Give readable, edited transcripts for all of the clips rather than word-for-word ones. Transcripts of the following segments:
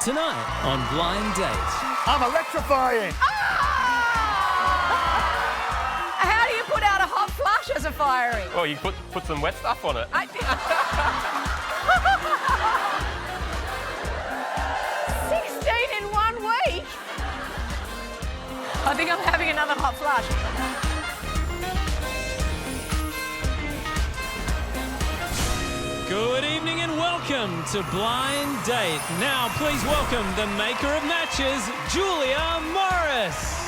Tonight on Blind Date. I'm electrifying! How do you put out a hot flush as a fiery? Well, you put some wet stuff on it. 16 in 1 week? I think I'm having another hot flush. Good evening and welcome to Blind Date. Now, please welcome the maker of matches, Julia Morris.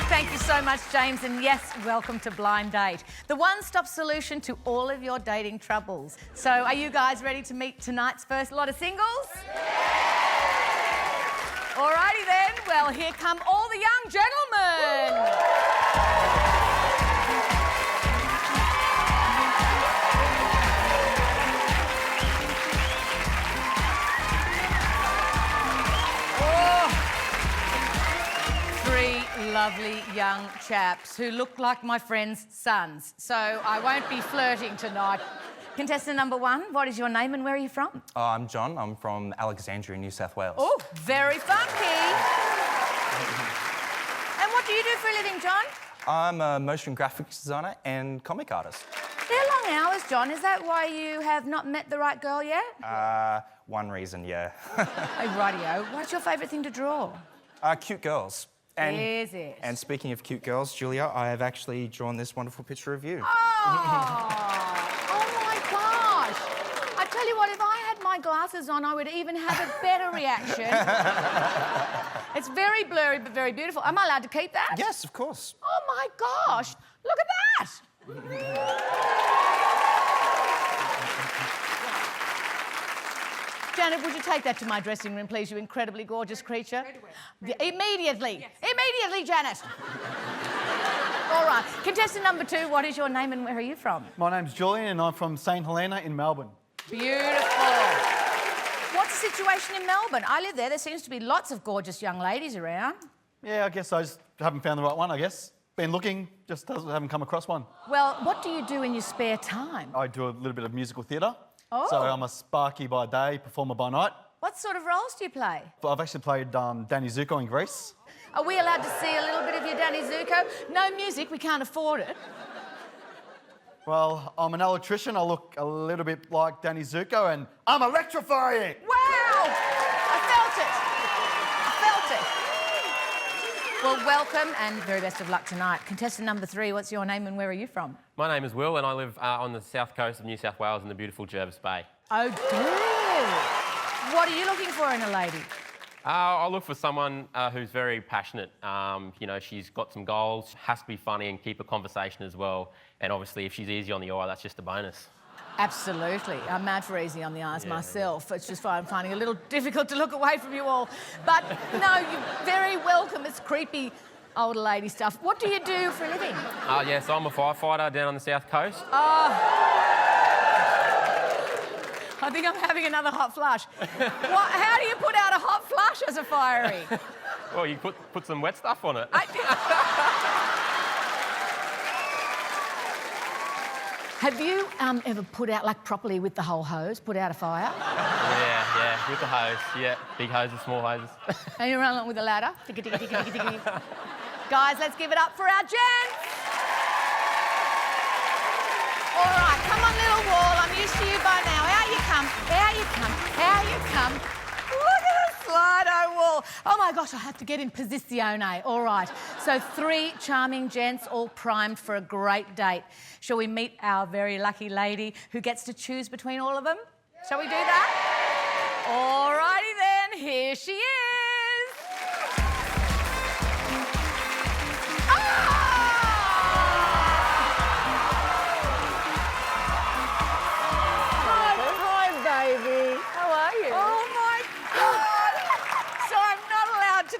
Thank you so much, James, and yes, welcome to Blind Date, the one-stop solution to all of your dating troubles. So, are you guys ready to meet tonight's first lot of singles? Alrighty then, well, here come all the young gentlemen. Three lovely young chaps who look like my friend's sons. So I won't be flirting tonight. Contestant number 1, what is your name and where are you from? I'm John. I'm from Alexandria, New South Wales. Oh, very funky. And what do you do for a living, John? I'm a motion graphics designer and comic artist. They're long hours, John. Is that why you have not met the right girl yet? One reason, yeah. Oh, rightio. What's your favourite thing to draw? Cute girls. And, Is it? And speaking of cute girls, Julia, I have actually drawn this wonderful picture of you. Oh my gosh. I tell you what, if I had my glasses on, I would even have a better reaction. It's very blurry, but very beautiful. Am I allowed to keep that? Yes, of course. Oh my gosh, look at that. Janet, would you take that to my dressing room, please, you incredibly gorgeous creature? Immediately. Yes. Immediately, Janet. All right. Contestant number 2, what is your name and where are you from? My name's Julian and I'm from St Helena in Melbourne. Beautiful. What's the situation in Melbourne? I live there. There seems to be lots of gorgeous young ladies around. Yeah, I guess I just haven't found the right one, I guess. Been looking, just haven't come across one. Well, what do you do in your spare time? I do a little bit of musical theatre. Oh. So I'm a sparky by day, performer by night. What sort of roles do you play? I've actually played Danny Zuko in Greece. Are we allowed to see a little bit of your Danny Zuko? No music, we can't afford it. Well, I'm an electrician. I look a little bit like Danny Zuko and I'm electrifying! Wow! I felt it. Well, welcome and very best of luck tonight. Contestant number 3, what's your name and where are you from? My name is Will and I live on the south coast of New South Wales in the beautiful Jervis Bay. Oh, good. What are you looking for in a lady? I look for someone who's very passionate. You know, she's got some goals, has to be funny and keep a conversation as well. And obviously, if she's easy on the eye, that's just a bonus. Absolutely. I'm mad for easy on the eyes myself. It's just I'm finding it a little difficult to look away from you all. But no, you're very welcome. It's creepy older lady stuff. What do you do for a living? Yes, I'm a firefighter down on the south coast. I think I'm having another hot flush. How do you put out a hot flush as a fiery? Well, you put some wet stuff on it. Have you ever put out, like, properly with the whole hose, put out a fire? Yeah, with the hose. Yeah, big hoses, small hoses. And you run along with a ladder? Ticka, ticka, ticka, ticka, ticka. Guys, let's give it up for our gents. All right, come on, little wall. I'm used to you by now. Out you come. Out you come. Out you come. Look at the Slido wall. Oh, my gosh, I have to get in posizione. All right. So 3 charming gents all primed for a great date. Shall we meet our very lucky lady who gets to choose between all of them? Shall we do that? All righty then. Here she is.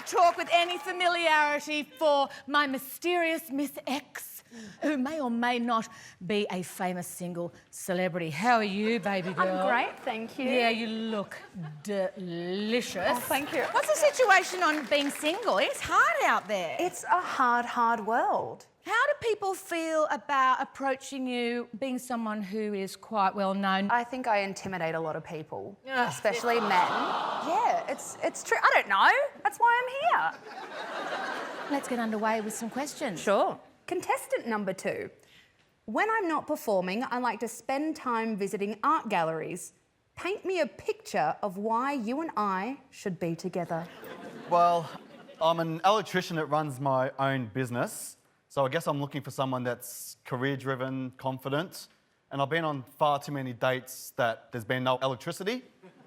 Talk with any familiarity for my mysterious Miss X, who may or may not be a famous single celebrity. How are you, baby girl? I'm great, thank you. Yeah, you look delicious. Oh, thank you. What's the situation on being single? It's hard out there. It's a hard, hard world. How do people feel about approaching you, being someone who is quite well known? I think I intimidate a lot of people, Ugh. especially men. Yeah, it's true. I don't know. That's why I'm here. Let's get underway with some questions. Sure. Contestant number 2. When I'm not performing, I like to spend time visiting art galleries. Paint me a picture of why you and I should be together. Well, I'm an electrician that runs my own business, so I guess I'm looking for someone that's career-driven, confident, and I've been on far too many dates that there's been no electricity.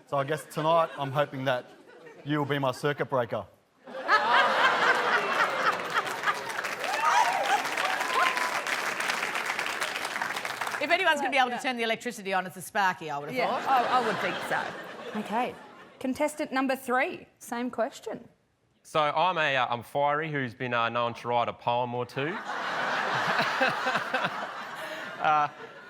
So I guess tonight I'm hoping that you will be my circuit breaker. If anyone's going to be able to turn the electricity on, it's a Sparky, I would have thought. I would think so. Okay. Contestant number 3, same question. So I'm fiery, who's been known to write a poem or two.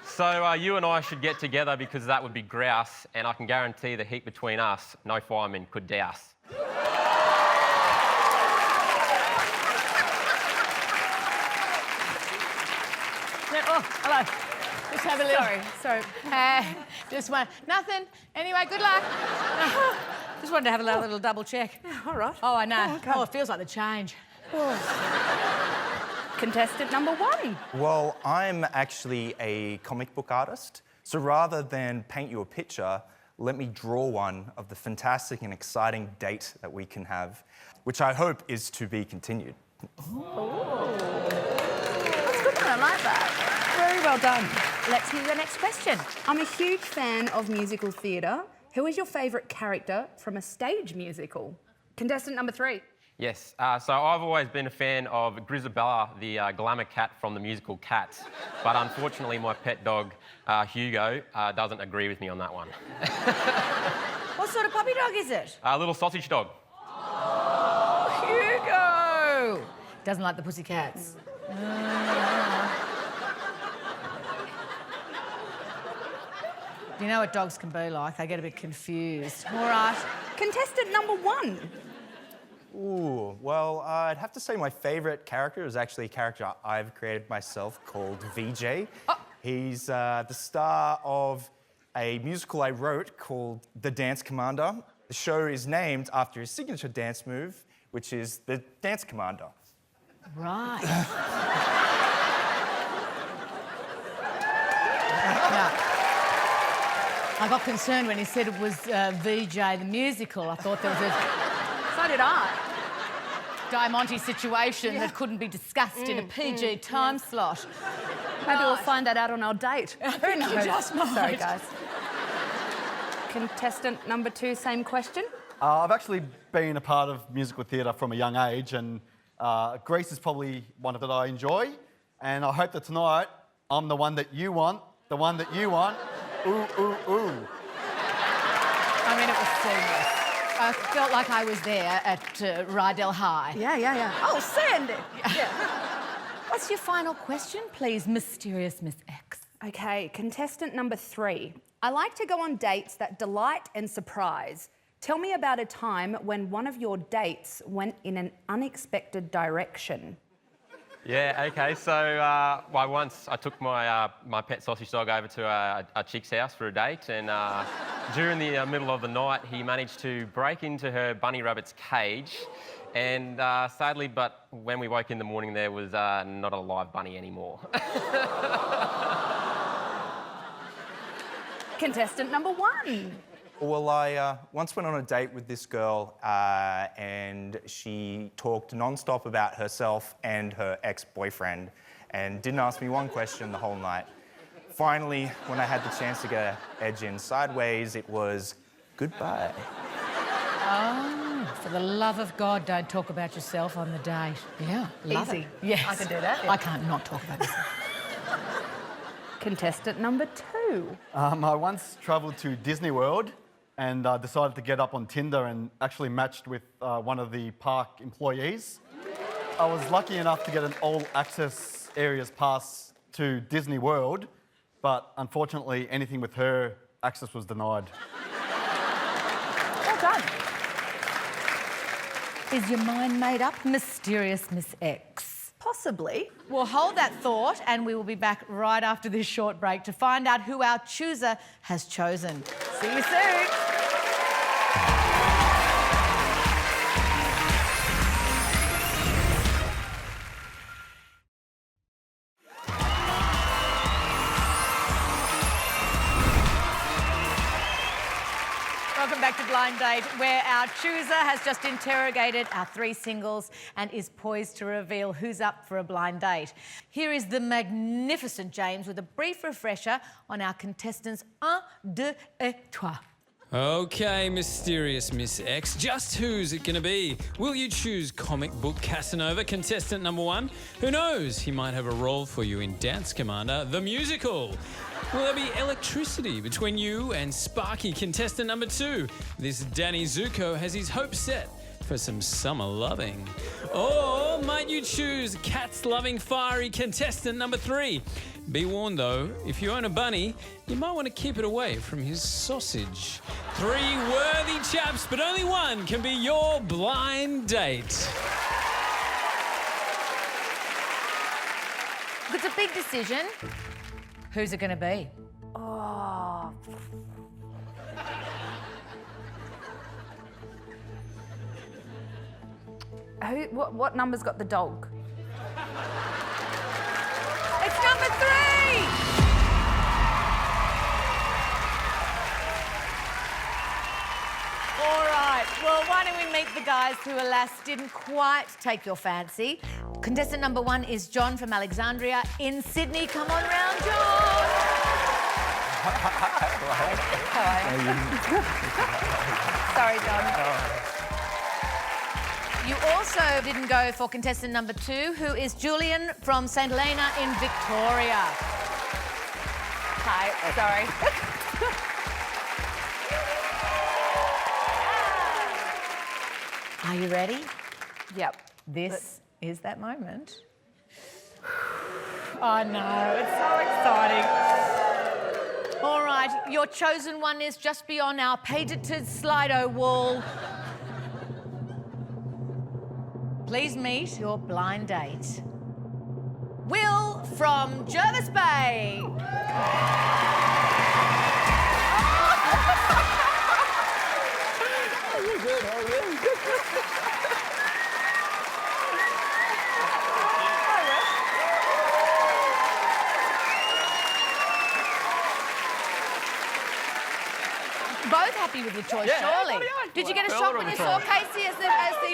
So you and I should get together because that would be grouse, and I can guarantee the heat between us, no fireman could douse. Oh, hello. Just have a little... Sorry. Just one. Nothing. Anyway, good luck. Just wanted to have a little double check. All right. Oh, I know. Oh, okay. Oh, it feels like the change. Contestant number 1. Well, I'm actually a comic book artist, so rather than paint you a picture, let me draw one of the fantastic and exciting date that we can have, which I hope is to be continued. That's good one, I like that. Very well done. Let's hear the next question. I'm a huge fan of musical theatre. Who is your favourite character from a stage musical? Contestant number 3. Yes, so I've always been a fan of Grisabella, the glamour cat from the musical Cats, but unfortunately my pet dog, Hugo, doesn't agree with me on that one. What sort of puppy dog is it? A little sausage dog. Hugo! Doesn't like the pussycats. You know what dogs can be like? They get a bit confused. All right. Contestant number 1. Ooh, well, I'd have to say my favourite character is actually a character I've created myself called VJ. Oh. He's the star of a musical I wrote called The Dance Commander. The show is named after his signature dance move, which is the Dance Commander. Right. Now, I got concerned when he said it was VJ the musical. I thought there was a So did I. Diamante situation that couldn't be discussed in a PG time slot. Maybe we'll find that out on our date. Who knows? Just might. Sorry, guys. Contestant number 2, same question. I've actually been a part of musical theatre from a young age, and Grease is probably one that I enjoy. And I hope that tonight I'm the one that you want, the one that you want. Ooh, ooh, ooh. I mean, it was seamless. I felt like I was there at Rydell High. Yeah. Oh, Sandy. Yeah. What's your final question, please, mysterious Miss X? Okay, contestant number 3. I like to go on dates that delight and surprise. Tell me about a time when one of your dates went in an unexpected direction. Yeah, okay, so once I took my pet sausage dog over to a chick's house for a date, and during the middle of the night, he managed to break into her bunny rabbit's cage, and sadly, but when we woke in the morning, there was not a live bunny anymore. Contestant number 1. Well, I once went on a date with this girl and she talked non-stop about herself and her ex-boyfriend and didn't ask me one question the whole night. Finally, when I had the chance to get an edge in sideways, it was goodbye. Oh, for the love of God, don't talk about yourself on the date. Yeah, love Easy. it. Yes. I can do that. I can't not talk about myself. Contestant number 2. I once travelled to Disney World and decided to get up on Tinder and actually matched with one of the park employees. I was lucky enough to get an all-access areas pass to Disney World, but unfortunately anything with her, access was denied. Well done. Is your mind made up, mysterious Miss X? Possibly. We'll hold that thought and we will be back right after this short break to find out who our chooser has chosen. See you soon. Welcome back to Blind Date, where our chooser has just interrogated our 3 singles and is poised to reveal who's up for a blind date. Here is the magnificent James with a brief refresher on our contestants 1, 2 et 3. Okay, mysterious Miss X, just who's it going to be? Will you choose comic book Casanova, contestant number 1? Who knows, he might have a role for you in Dance Commander, the musical. Will there be electricity between you and Sparky, contestant number 2? This Danny Zuko has his hopes set for some summer loving. Or might you choose cats-loving fiery contestant number 3? Be warned though, if you own a bunny, you might want to keep it away from his sausage. 3 worthy chaps, but only one can be your blind date. It's a big decision. Who's it going to be? Oh. What number's got the dog? It's number 3! All right, well, why don't we meet the guys who, alas, didn't quite take your fancy. Contestant number 1 is John from Alexandria in Sydney. Come on round, John. Sorry, John. You also didn't go for contestant number 2, who is Julian from St Helena in Victoria. Hi, sorry. Are you ready? Yep. This is that moment. Oh no, it's so exciting. All right, your chosen one is just beyond our patented Slido wall. Please meet your blind date. Will from Jervis Bay. Both happy with your choice, surely. Did you get a shock when you saw Casey as the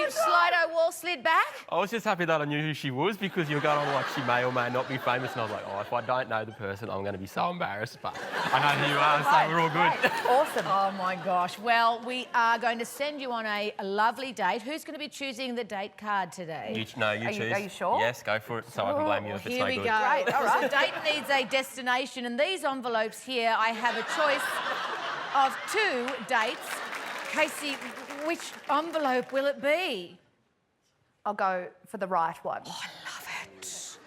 Slido wall slid back? I was just happy that I knew who she was because you're going on like she may or may not be famous, and I was like, oh, if I don't know the person, I'm going to be so embarrassed. But I know who you are, so we're all good. Awesome. Oh my gosh. Well, we are going to send you on a lovely date. Who's going to be choosing the date card today? You choose. Are you sure? Yes, go for it, so I can blame you if it's Here no we good. go. Great, all right. The date needs a destination, and these envelopes here, I have a choice of 2 dates. Casey, which envelope will it be? I'll go for the right one. Oh, I love it.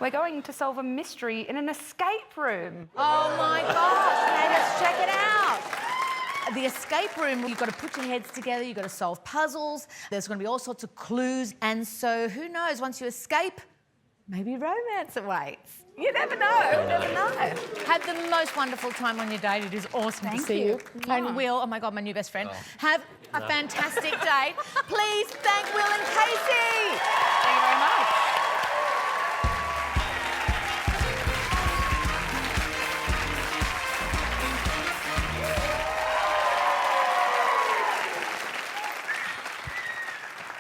We're going to solve a mystery in an escape room. Oh my gosh, okay, let's check it out. The escape room, you've got to put your heads together, you've got to solve puzzles, there's going to be all sorts of clues, and so who knows, once you escape, maybe romance awaits. You never know. You never know. Had the most wonderful time on your date. It is awesome to see you. And Will, oh my God, my new best friend. Have a fantastic day. Please thank Will and Casey. Thank you very much.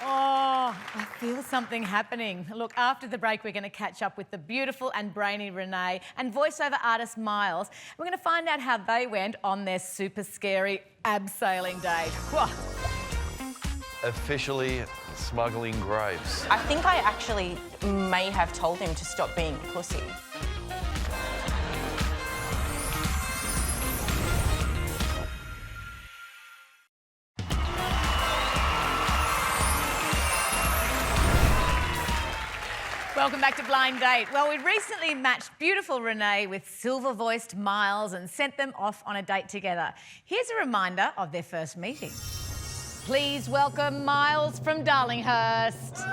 Oh, I feel something happening. Look, after the break, we're going to catch up with the beautiful and brainy Renee and voiceover artist Miles. We're going to find out how they went on their super scary abseiling date. Whoa. Officially smuggling grapes. I think I actually may have told him to stop being a pussy. Welcome back to Blind Date. Well, we recently matched beautiful Renee with silver-voiced Miles and sent them off on a date together. Here's a reminder of their first meeting. Please welcome Miles from Darlinghurst.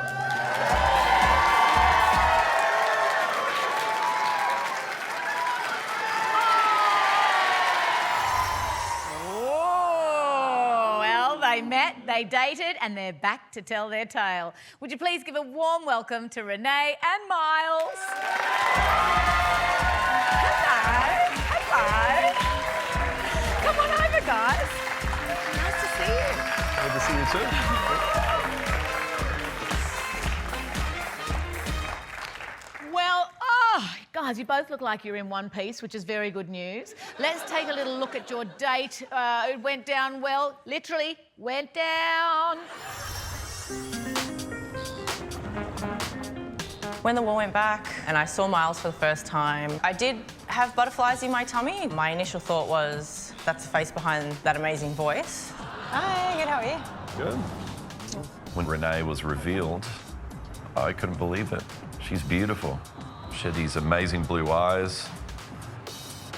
Oh, well, they met, they dated, and they're back to tell their tale. Would you please give a warm welcome to Renee and Miles? Hello. Hello. Come on over, guys. Nice to see you. Good to see you too. Well, guys, you both look like you're in one piece, which is very good news. Let's take a little look at your date. It went down well, literally went down. When the wall went back and I saw Miles for the first time, I did have butterflies in my tummy. My initial thought was, that's the face behind that amazing voice. Hi, good, how are you? Good. When Renee was revealed, I couldn't believe it. She's beautiful. She had these amazing blue eyes,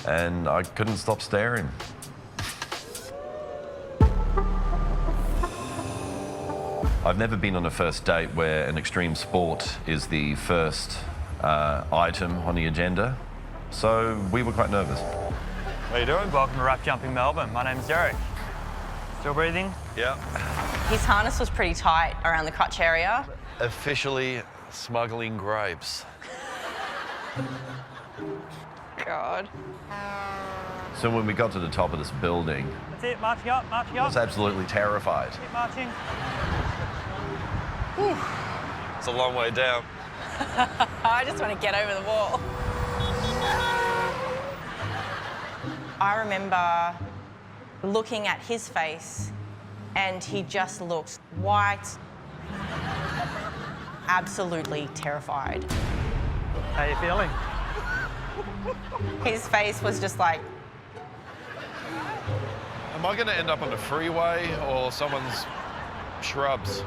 and I couldn't stop staring. I've never been on a first date where an extreme sport is the first item on the agenda, so we were quite nervous. How you doing? Welcome to Rap Jumping Melbourne. My name's Derek. Still breathing? Yeah. His harness was pretty tight around the crotch area. Officially smuggling grapes. God. So when we got to the top of this building, That's it, marching up, marching I up. was absolutely terrified. Keep marching. It's a long way down. I just want to get over the wall. I remember looking at his face and he just looked white, absolutely terrified. How you feeling? His face was just like, Am I going to end up on the freeway or someone's shrubs?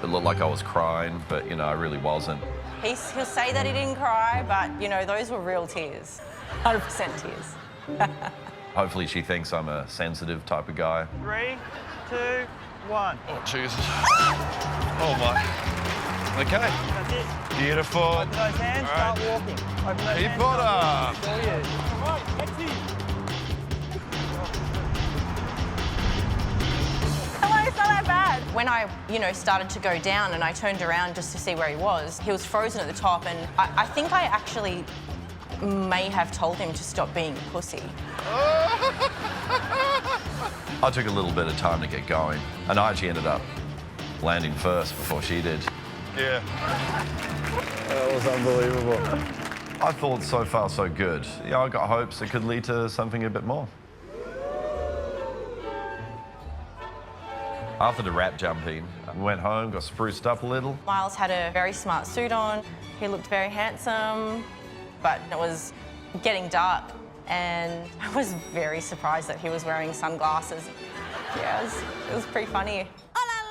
It looked like I was crying, but, you know, I really wasn't. he'll say that he didn't cry, but, you know, those were real tears. 100% tears. Hopefully she thinks I'm a sensitive type of guy. 3, 2, 1. Oh, Jesus. Oh, my. Okay. That's it. Beautiful. Open those hands, All right. start walking. Open those Hey, hands. Potter. Start walking. All you. Right, taxi. Hello, it's not that bad. When I, started to go down and I turned around just to see where he was frozen at the top, and I think I actually may have told him to stop being a pussy. I took a little bit of time to get going, and I actually ended up landing first before she did. Yeah. That was unbelievable. I thought so far so good. Yeah, I got hopes it could lead to something a bit more. After the rap jumping, we went home, got spruced up a little. Miles had a very smart suit on. He looked very handsome, but it was getting dark, and I was very surprised that he was wearing sunglasses. Yeah, it was pretty funny.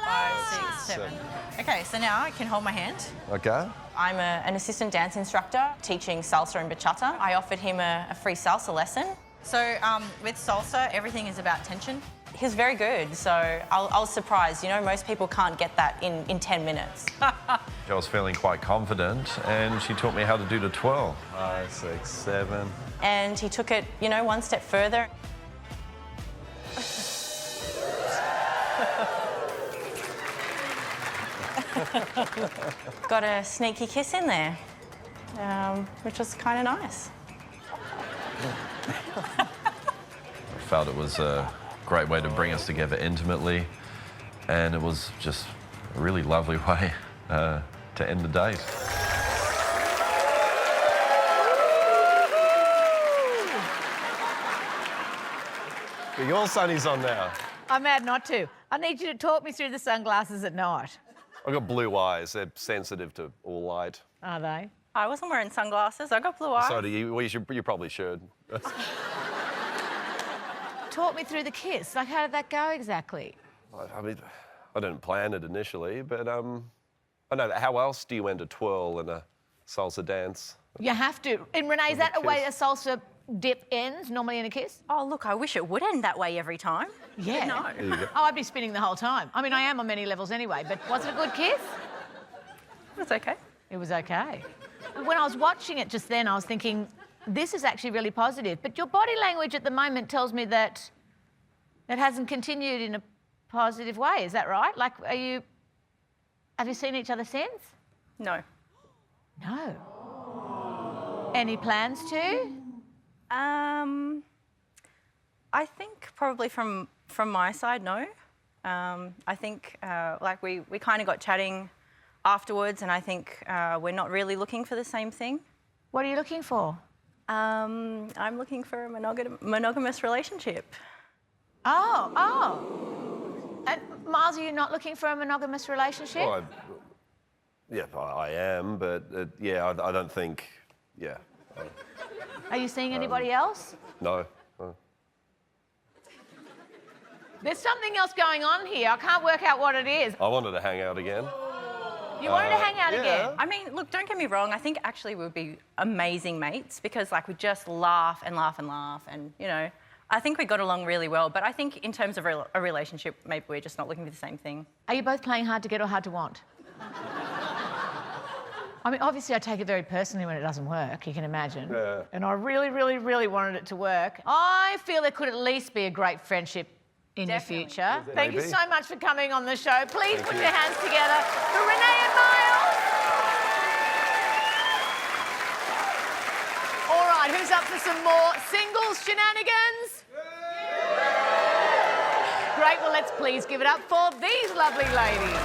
5, 6, 7. Okay, so now I can hold my hand. Okay. I'm an assistant dance instructor teaching salsa and bachata. I offered him a free salsa lesson. So with salsa, everything is about tension. He was very good, so I was surprised. Most people can't get that in 10 minutes. I was feeling quite confident, and she taught me how to do the twirl. 5, 6, 7. And he took it, one step further. Got a sneaky kiss in there, which was kind of nice. I felt it was a great way to bring us together intimately, and it was just a really lovely way to end the date. Your sunny's on now. I'm mad not to. I need you to talk me through the sunglasses at night. I've got blue eyes. They're sensitive to all light. Are they? I wasn't wearing sunglasses. I got blue eyes. So do you. Well, you probably should. Talk me through the kiss. Like, how did that go exactly? I mean, I didn't plan it initially, but I know. How else do you end a twirl in a salsa dance? You have to. And Renee, is that a way a salsa dip ends normally in a kiss? Oh, look, I wish it would end that way every time. Yeah. No. There you go. Oh, I'd be spinning the whole time. I mean, I am on many levels anyway, but was it a good kiss? It's okay. It was okay. When I was watching it just then, I was thinking, this is actually really positive. But your body language at the moment tells me that it hasn't continued in a positive way. Is that right? Like, have you seen each other since? No. No. Any plans to? I think probably from my side, no. I think like we kind of got chatting afterwards, and I think we're not really looking for the same thing. What are you looking for? I'm looking for a monogamous relationship. Oh. And Miles, are you not looking for a monogamous relationship? Well, I am, but yeah, I don't think. Yeah. Are you seeing anybody else? No. There's something else going on here. I can't work out what it is. I wanted to hang out again. You wanted to hang out yeah. again? I mean, look, don't get me wrong. I think actually we would be amazing mates because, like, we just laugh and laugh and laugh, and you know, I think we got along really well. But I think in terms of a relationship, maybe we're just not looking for the same thing. Are you both playing hard to get or hard to want? I mean, obviously I take it very personally when it doesn't work, you can imagine. Yeah. And I really, really, really wanted it to work. I feel there could at least be a great friendship in Definitely. the future. Thank you Maybe. so much for coming on the show. Please Thank put you. your hands together for Renee and Miles. All right, who's up for some more singles shenanigans? Great, well, let's please give it up for these lovely ladies.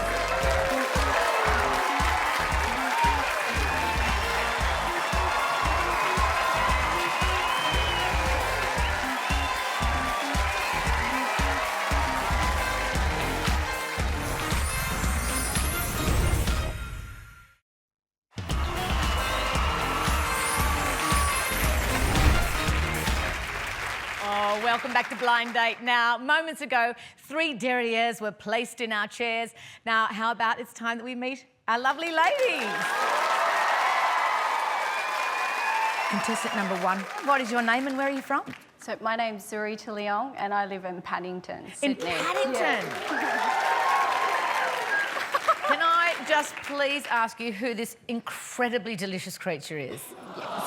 Welcome back to Blind Date. Now, moments ago, 3 derrieres were placed in our chairs. Now, how about it's time that we meet our lovely ladies? Contestant number 1, what is your name and where are you from? So my name's Zurita Leong and I live in Paddington, Sydney. In Paddington? Can I just please ask you who this incredibly delicious creature is?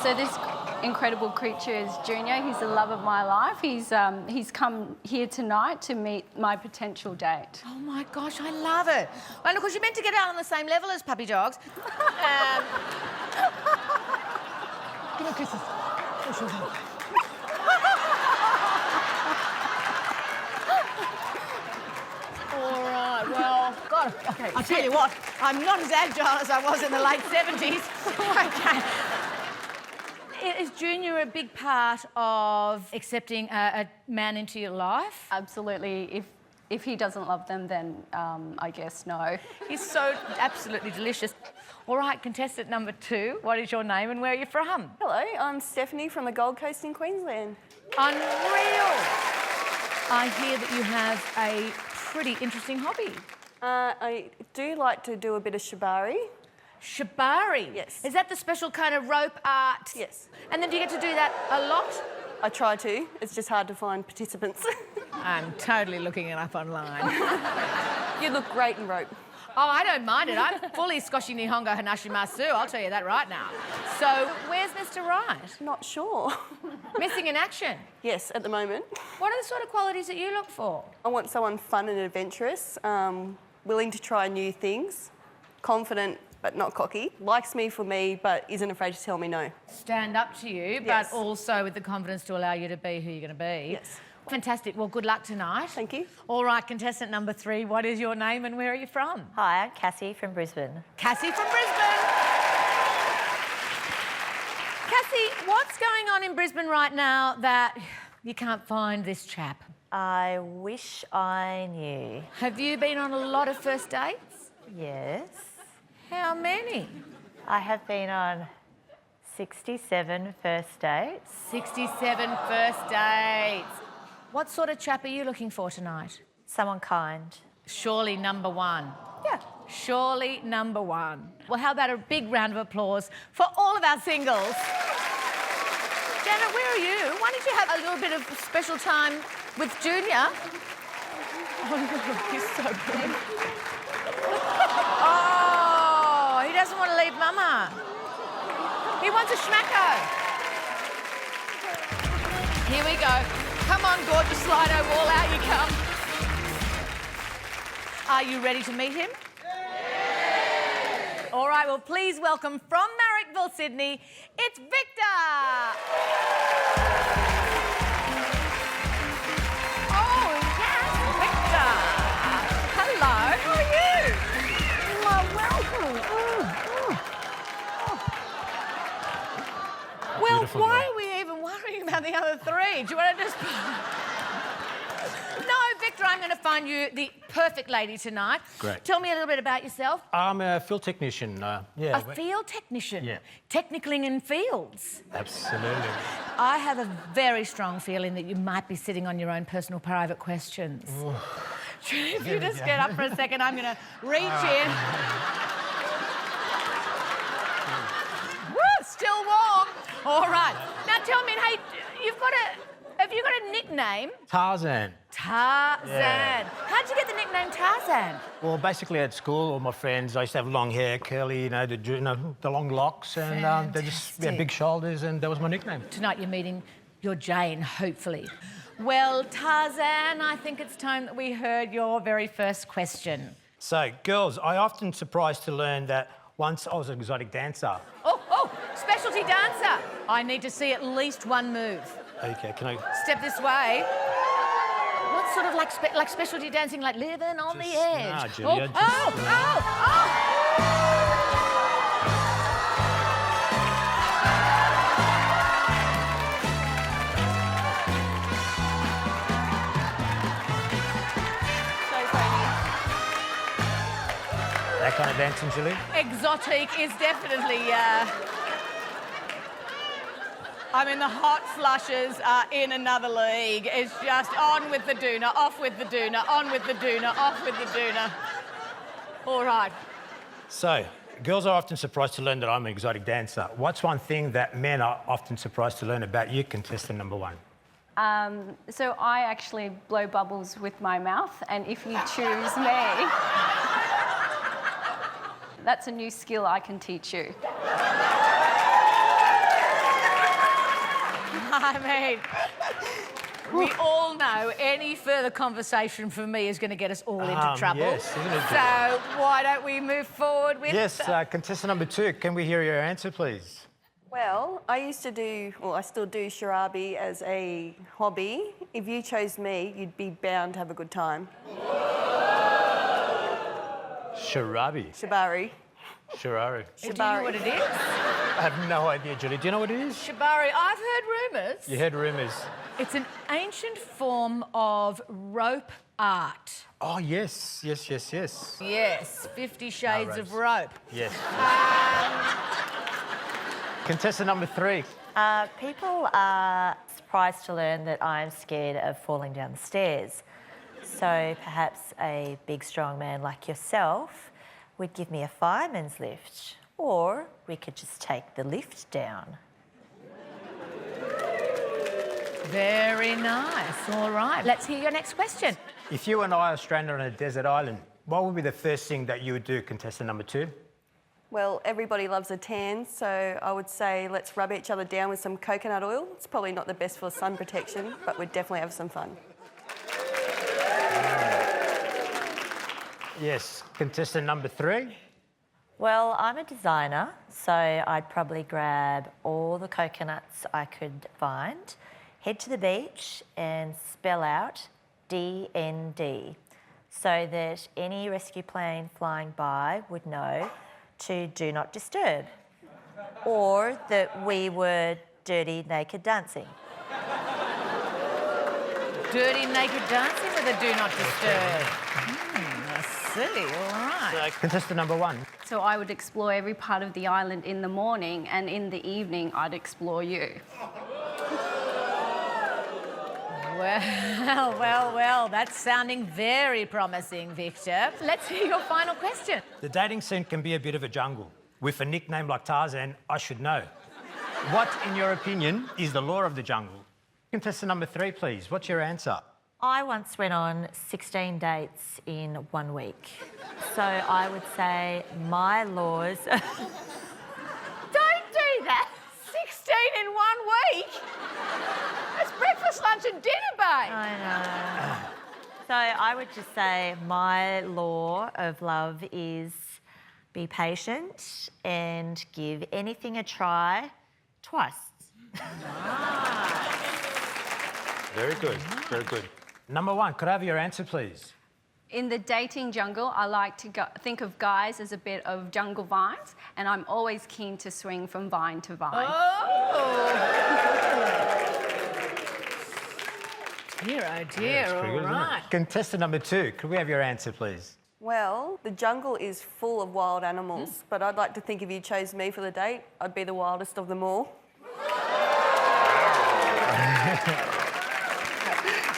So this incredible creature is Junior. He's the love of my life. He's come here tonight to meet my potential date. Oh my gosh, I love it. Well, of course, you're meant to get out on the same level as puppy dogs. Give me kisses. All right, well, God, okay, I'll tell you what, I'm not as agile as I was in the late 70s. Okay. Is Junior a big part of accepting a man into your life? Absolutely. If he doesn't love them, then I guess no. He's so absolutely delicious. All right, contestant number 2, what is your name and where are you from? Hello, I'm Stephanie from the Gold Coast in Queensland. Unreal. I hear that you have a pretty interesting hobby. I do like to do a bit of shibari. Shibari? Yes. Is that the special kind of rope art? Yes. And then do you get to do that a lot? I try to. It's just hard to find participants. I'm totally looking it up online. You look great in rope. Oh, I don't mind it. I'm fully Skoshi Nihongo Hanashi Masu, I'll tell you that right now. So, where's Mr. Right? Not sure. Missing in action? Yes, at the moment. What are the sort of qualities that you look for? I want someone fun and adventurous, willing to try new things, confident but not cocky, likes me for me but isn't afraid to tell me no. Stand up to you, Yes. but also with the confidence to allow you to be who you're going to be. Yes. Fantastic. Well, good luck tonight. Thank you. All right, contestant number 3, what is your name and where are you from? Hi, I'm Cassie from Brisbane. Cassie from Brisbane. Cassie, what's going on in Brisbane right now that you can't find this chap? I wish I knew. Have you been on a lot of first dates? Yes. How many? I have been on 67 first dates. 67 first dates. What sort of chap are you looking for tonight? Someone kind. Surely number 1. Yeah. Surely number 1. Well, how about a big round of applause for all of our singles? Janet, where are you? Why don't you have a little bit of special time with Junior? Oh, look, he's so big. Oh, he doesn't want to leave Mama. He wants a schmacko. Here we go. Come on, gorgeous Slido Wall, out you come. Are you ready to meet him? All right, well, please welcome from Marrickville, Sydney, it's Victor! Oh, yes, Victor! Hello, how are you? Welcome. Well, Beautiful why girl. are we even worrying about the other three? Do you want to just... No, Victor, I'm going to find you the perfect lady tonight. Great. Tell me a little bit about yourself. I'm a field technician. A field technician? Yeah. Technically in fields? Absolutely. I have a very strong feeling that you might be sitting on your own personal private questions. If you just get up for a second, I'm going to reach in. Woo, still warm. All right. Now tell me, hey, have you got a nickname? Tarzan. Tarzan. Yeah. How'd you get the nickname Tarzan? Well, basically at school, all my friends, I used to have long hair, curly, the long locks, and they just big shoulders, and that was my nickname. Tonight you're meeting your Jane, hopefully. Well, Tarzan, I think it's time that we heard your very first question. So, girls, I often surprised to learn that once I was an exotic dancer. Oh, specialty dancer. I need to see at least one move. Okay, can I... Step this way. What sort of like specialty dancing, like living on the edge? Nah, Julia, That kind of dancing, Julie? Exotic is definitely... I mean, the hot flushes are in another league. It's just on with the doona, off with the doona, on with the doona, off with the doona. All right. So, girls are often surprised to learn that I'm an exotic dancer. What's one thing that men are often surprised to learn about you, contestant number one? So I actually blow bubbles with my mouth, and if you choose me, that's a new skill I can teach you. I mean, we all know any further conversation from me is going to get us all into trouble. Yes, isn't it? So why don't we move forward with... Yes, contestant number two, can we hear your answer, please? Well, I still do charabie as a hobby. If you chose me, you'd be bound to have a good time. Sharabi. Shibari. Shirari. Do you know what it is? I have no idea, Julie. Do you know what it is? Shibari. I've heard rumours. You heard rumours. It's an ancient form of rope art. Oh, yes. Yes, 50 Shades of Rope. Yes. Contestant number three. People are surprised to learn that I'm scared of falling down the stairs. So perhaps a big, strong man like yourself would give me a fireman's lift, or we could just take the lift down. Very nice. All right. Let's hear your next question. If you and I are stranded on a desert island, what would be the first thing that you would do, contestant number two? Well, everybody loves a tan, so I would say let's rub each other down with some coconut oil. It's probably not the best for sun protection, but we'd definitely have some fun. Yes, contestant number three. Well, I'm a designer, so I'd probably grab all the coconuts I could find, head to the beach and spell out DND so that any rescue plane flying by would know to do not disturb, or that we were dirty naked dancing. Dirty naked dancing with a do not disturb. I see, all right. Contestant number one. So I would explore every part of the island in the morning, and in the evening I'd explore you. Well, that's sounding very promising, Victor. Let's hear your final question. The dating scene can be a bit of a jungle. With a nickname like Tarzan, I should know. What, in your opinion, is the law of the jungle? Contestant number 3, please. What's your answer? I once went on 16 dates in 1 week. So I would say my laws... Don't do that! 16 in 1 week? That's breakfast, lunch and dinner, babe. I know. So I would just say my law of love is be patient and give anything a try twice. Very good, very good. Number 1, could I have your answer, please? In the dating jungle, I like to think of guys as a bit of jungle vines, and I'm always keen to swing from vine to vine. Oh! Dear, oh dear, That's pretty all good, isn't it? right. Contestant number 2, could we have your answer, please? Well, the jungle is full of wild animals, but I'd like to think if you chose me for the date, I'd be the wildest of them all.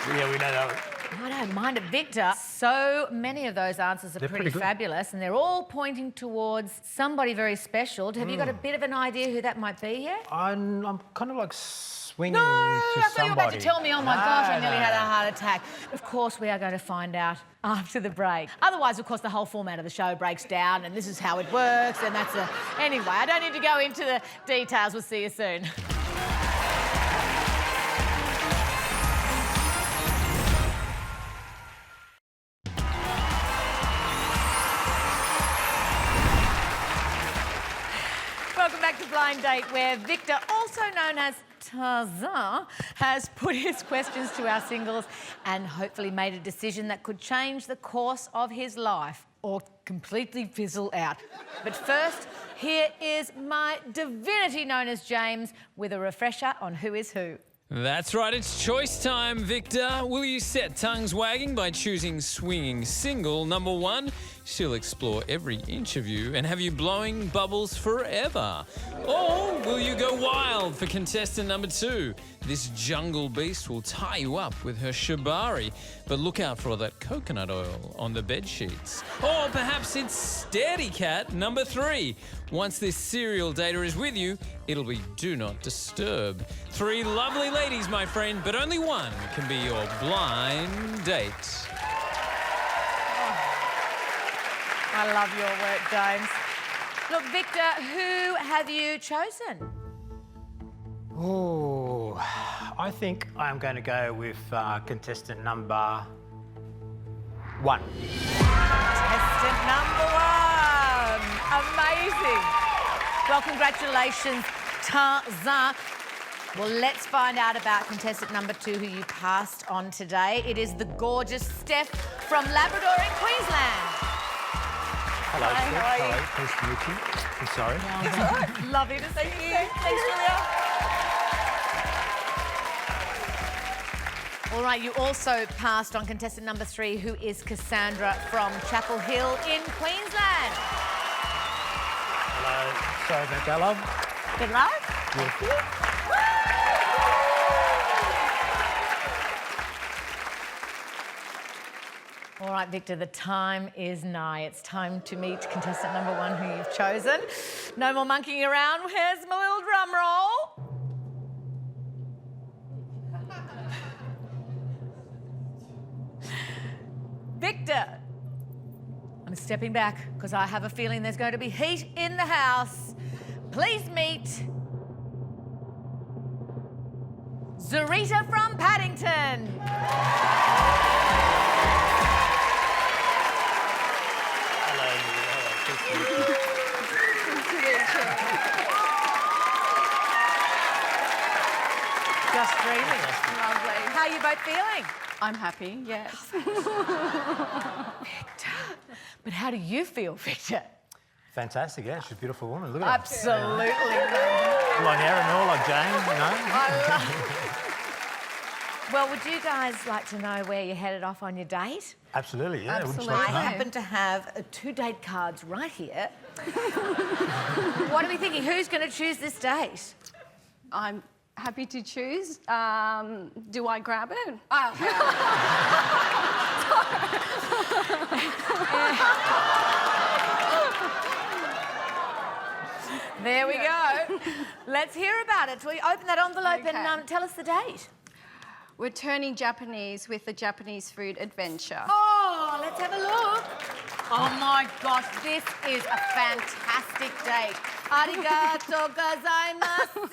Yeah, we know that. I don't mind it, Victor. So many of those answers are They're pretty pretty good. fabulous, and they're all pointing towards somebody very special. Have you got a bit of an idea who that might be yet? I'm kind of like swinging No, to I thought you were about to somebody. tell me. Oh my gosh, I nearly No. had a heart attack. Of course, we are going to find out after the break. Otherwise, of course, the whole format of the show breaks down, and this is how it works, and that's a... Anyway, I don't need to go into the details. We'll see you soon. Welcome back to Blind Date, where Victor, also known as Tarzan, has put his questions to our singles and hopefully made a decision that could change the course of his life or completely fizzle out. But first, here is my divinity known as James with a refresher on who is who. That's right, it's choice time, Victor. Will you set tongues wagging by choosing swinging single number 1? She'll explore every inch of you and have you blowing bubbles forever. Or will you go wild for contestant number 2? This jungle beast will tie you up with her shibari, but look out for all that coconut oil on the bed sheets. Or perhaps it's steady cat number 3. Once this serial dater is with you, it'll be do not disturb. 3 lovely ladies, my friend, but only one can be your blind date. I love your work, James. Look, Victor, who have you chosen? Oh, I think I'm going to go with contestant number 1. Contestant number 1. Amazing. Well, congratulations, Tarzan. Well, let's find out about contestant number 2 who you passed on today. It is the gorgeous Steph from Labrador in Queensland. Hello, Hi, Steph. how are you? Hello, nice to meet you. I'm sorry. It's all right. Lovely to see you. Thanks, Julia. All right, you also passed on contestant number 3, who is Cassandra from Chapel Hill in Queensland. Hello. Sorry about that, love. Good luck. Thank you. All right, Victor, the time is nigh. It's time to meet contestant number 1 who you've chosen. No more monkeying around. Here's my little drum roll. Victor, I'm stepping back because I have a feeling there's going to be heat in the house. Please meet Zarita from Paddington. Hello, hello. Just dreaming. Lovely. How are you both feeling? I'm happy, yes. Victor. But how do you feel, Victor? Fantastic, yeah, she's a beautiful woman. Look at her. Absolutely. Long hair and all, like Jane, you know. Well, would you guys like to know where you're headed off on your date? Absolutely, yeah. wouldn't you I like to know? happen to have 2 date cards right here. What are we thinking? Who's going to choose this date? I'm happy to choose. Do I grab it? There we go. Let's hear about it. Will you open that envelope and tell us the date? We're turning Japanese with a Japanese food adventure. Oh, let's have a look. Oh my gosh, this is a fantastic date. Arigato gozaimasu.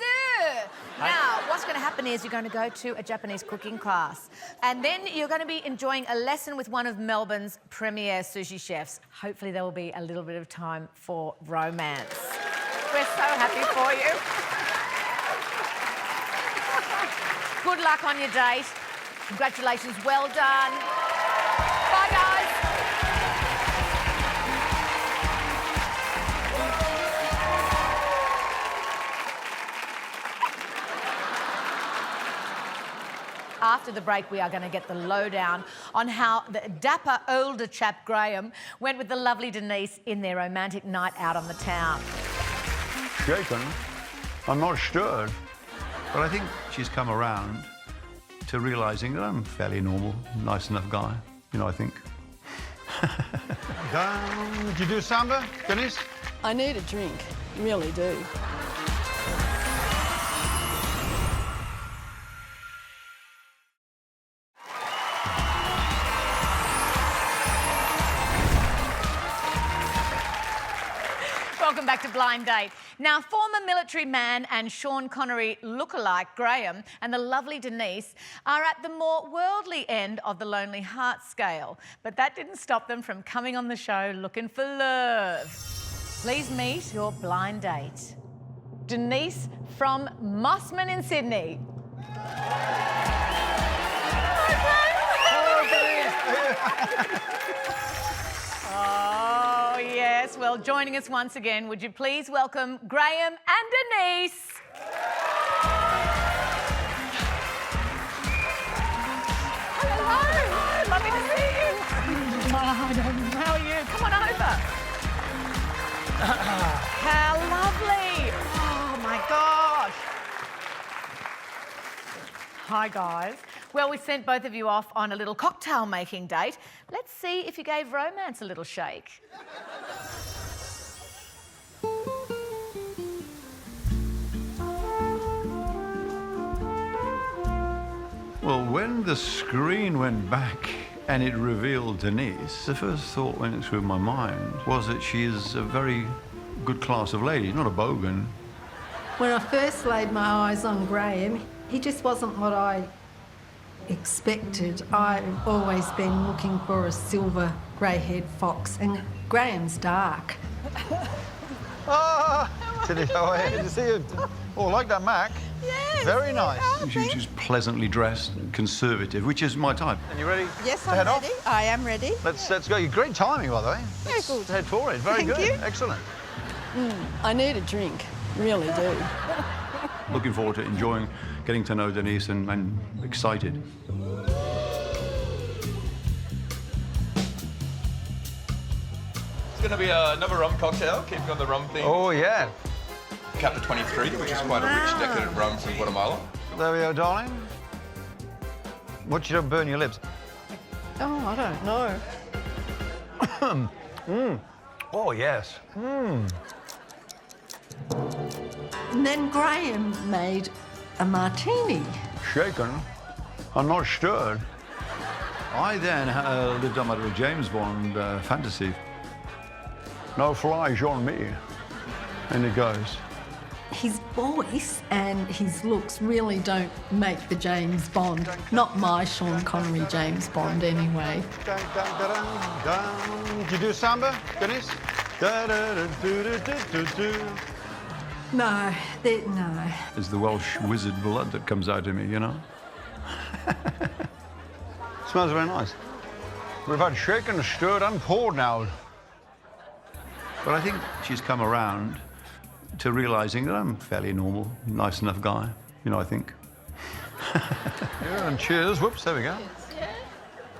Now, what's going to happen is you're going to go to a Japanese cooking class, and then you're going to be enjoying a lesson with one of Melbourne's premier sushi chefs. Hopefully there will be a little bit of time for romance. We're so happy for you. Good luck on your date. Congratulations, well done. Bye, guys. After the break, we are going to get the lowdown on how the dapper older chap Graham went with the lovely Denise in their romantic night out on the town. Shaken. I'm not stirred. But I think she's come around to realising that I'm a fairly normal, nice enough guy. You know, I think. Did you do samba, Denise? I need a drink, really do. Welcome back to Blind Date. Now, former military man and Sean Connery lookalike Graham and the lovely Denise are at the more worldly end of the Lonely Heart scale, but that didn't stop them from coming on the show looking for love. Please meet your blind date. Denise from Mossman in Sydney. Oh, yes. Well, joining us once again, would you please welcome Graham and Denise? Hello. Lovely to see you. How are you? Come on over. How lovely. Oh, my gosh. Hi, guys. Well, we sent both of you off on a little cocktail making date. Let's see if you gave romance a little shake. Well, when the screen went back and it revealed Denise, the first thought went through my mind was that she is a very good class of lady, not a bogan. When I first laid my eyes on Graham, he just wasn't what I expected. I've always been looking for a silver grey-haired fox, and Graham's dark. Tilly, how are you? Good to see you. Oh, like that Mac. Yes. Very nice. She's pleasantly dressed, conservative, which is my type. And you ready? Yes, to I'm head ready. off? I am ready. Let's go. Great timing, by the way. Yeah, Let's good. head for it. Very Thank good. you. Excellent. I need a drink, really do. Looking forward to enjoying getting to know Denise and excited. It's going to be another rum cocktail, keeping on the rum theme. Oh, yeah. Capta 23, which is quite a rich, decadent rum from Guatemala. There we go, darling. Watch you don't burn your lips. Oh, I don't know. Oh, yes. And then Graham made a martini. Shaken. I'm not stirred. I then lived on a James Bond fantasy. No flies on me. And it goes. His voice and his looks really don't make the James Bond. Not my Sean Connery James Bond, anyway. Dun, dun, dun, dun, dun. Did you do samba, Denise? Da, da, da, do, do, do, do, do. No, no. It's the Welsh wizard blood that comes out of me, you know? Smells very nice. We've had shaken, stirred, and poured now. But I think she's come around to realising that I'm a fairly normal, nice enough guy, you know, I think. Yeah, and cheers. Whoops, there we go.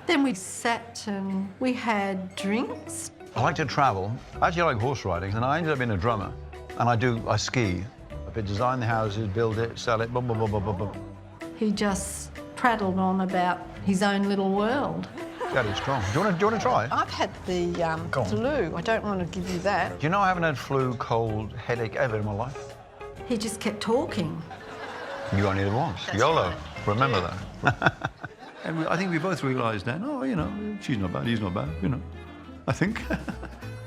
Then we sat and we had drinks. I like to travel. I actually like horse riding, and I ended up being a drummer. And I ski. I design the houses, build it, sell it, blah, blah, blah, blah, blah, blah. He just prattled on about his own little world. That is strong. Do you want to try? I've had the flu. I don't want to give you that. Do you know I haven't had flu, cold, headache ever in my life? He just kept talking. You only did it once. That's YOLO. right. Remember that. And I think we both realised then, oh, you know, she's not bad, he's not bad, you know. I think. I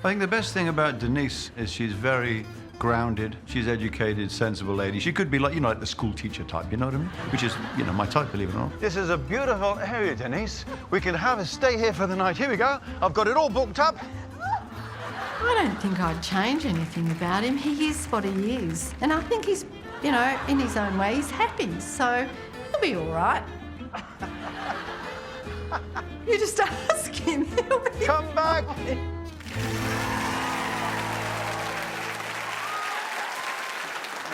think the best thing about Denise is she's very grounded, she's educated, sensible lady. She could be like, you know, like the school teacher type, you know what I mean? Which is, you know, my type, believe it or not. This is a beautiful area, Denise. We can have a stay here for the night. Here we go. I've got it all booked up. I don't think I'd change anything about him. He is what he is. And I think he's, you know, in his own way, he's happy. So he'll be all right. You just ask him. He'll be Come back.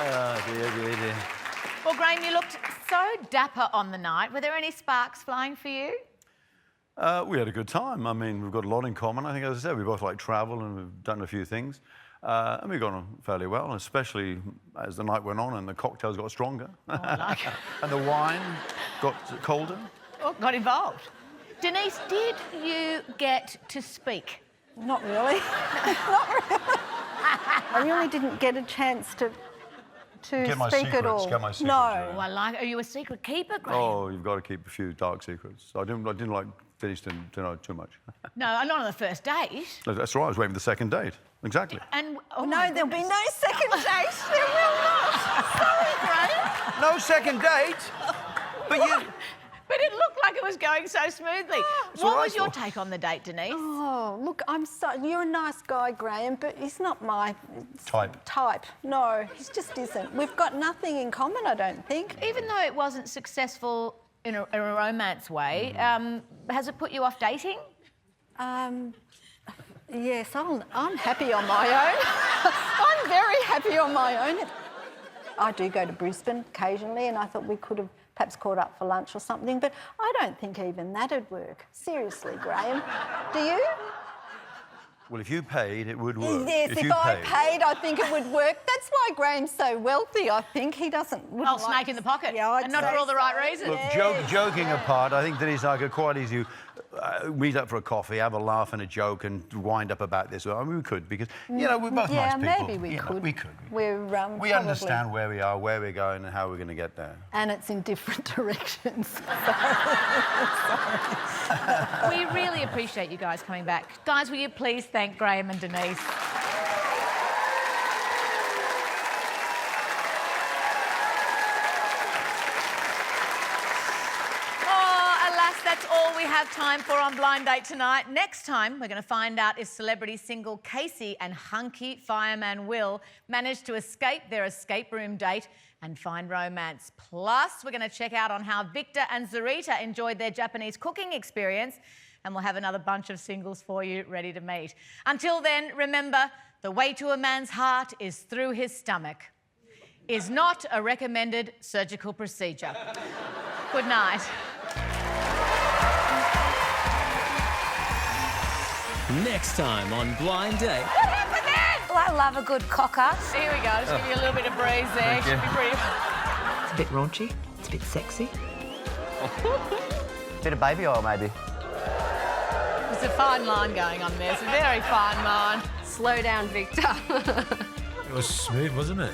Oh, dear. Well, Graham, you looked so dapper on the night. Were there any sparks flying for you? We had a good time. I mean, we've got a lot in common. I think, as I said, we both like travel and we've done a few things. And we've gone on fairly well, especially as the night went on and the cocktails got stronger. Oh, I like it. And the wine got colder. Oh, got involved. Denise, did you get to speak? Not really. Not really. I really didn't get a chance to Get my speak secrets, at all. get my secrets, No. Oh, I like it. Are you a secret keeper, Graham? Oh, you've got to keep a few dark secrets. I didn't like Denise to know too much. No, not on the first date. That's right, I was waiting for the second date. Exactly. And no, there'll be no second date. There will not. Sorry, Graham. No second date? But you... But it looked like it was going so smoothly. That's What what I was your thought. take on the date, Denise? Oh, look, you're a nice guy, Graham, but he's not my type. No, he just isn't. We've got nothing in common, I don't think. Even though it wasn't successful in a romance way, has it put you off dating? Yes, I'm happy on my own. I'm very happy on my own. I do go to Brisbane occasionally, and I thought we could have perhaps caught up for lunch or something, but I don't think even that'd work. Seriously, Graham. Do you? Well, if you paid, it would work. Yes, if I paid, I think it would work. That's why Graham's so wealthy, I think. He doesn't... Oh, snake in the pocket. Yeah, and not for all the right reasons. Look, joking apart, I think Denise and I could quite easily meet up for a coffee, have a laugh and a joke and wind up about this. I mean, we could, because, you know, we're both nice people. Yeah, maybe we could. We could. We probably understand where we are, where we're going and how we're going to get there. And it's in different directions. We really appreciate you guys coming back. Guys, will you please thank Graham and Denise? Oh, alas, that's all we have time for on Blind Date tonight. Next time, we're going to find out if celebrity single Casey and hunky fireman Will managed to escape their escape room date and find romance. Plus, we're going to check out on how Victor and Zarita enjoyed their Japanese cooking experience, and we'll have another bunch of singles for you ready to meet. Until then, remember, the way to a man's heart is through his stomach. Is not a recommended surgical procedure. Good night. Next time on Blind Date. What happened then? Well, I love a good cocker. Here we go. Just give you a little bit of breeze there. Thank Should you. be pretty. It's a bit raunchy. It's a bit sexy. Bit of baby oil, maybe. There's a fine line going on there. It's a very fine line. Slow down, Victor. It was smooth, wasn't it?